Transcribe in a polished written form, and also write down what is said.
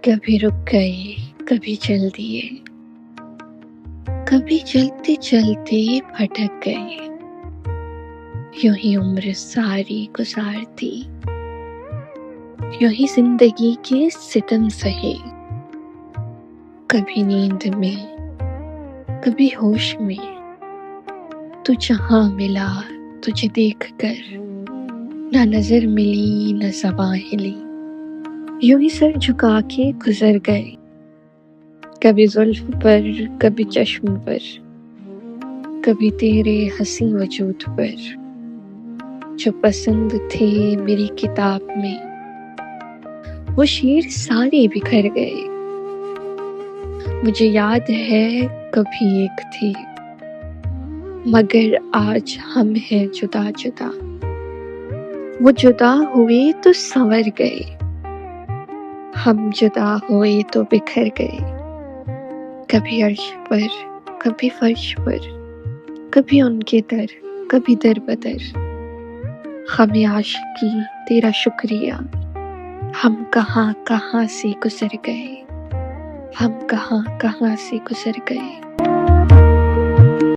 کبھی رک گئے، کبھی چل دیے، کبھی چلتے چلتے بھٹک گئے، یوں ہی عمر ساری گزارتی، یوں ہی زندگی کے ستم سہے، کبھی نیند میں، کبھی ہوش میں، تو جہاں ملا تجھے دیکھ کر، نہ نظر ملی نہ زباں ہلی، یوں ہی سر جھکا کے گزر گئے، کبھی زلف پر کبھی چشم پر، کبھی تیرے حسین وجود پر، جو پسند تھے میری کتاب میں وہ شعر سارے بکھر گئے۔ مجھے یاد ہے کبھی ایک تھی، مگر آج ہم ہیں جدا جدا، وہ جدا ہوئے تو سنور گئے، ہم جدا ہوئے تو بکھر گئے، کبھی عرش پر کبھی فرش پر، کبھی ان کے در کبھی در بدر، ہمیں عاشقی تیرا شکریہ، ہم کہاں کہاں سے گزر گئے، ہم کہاں کہاں سے گزر گئے۔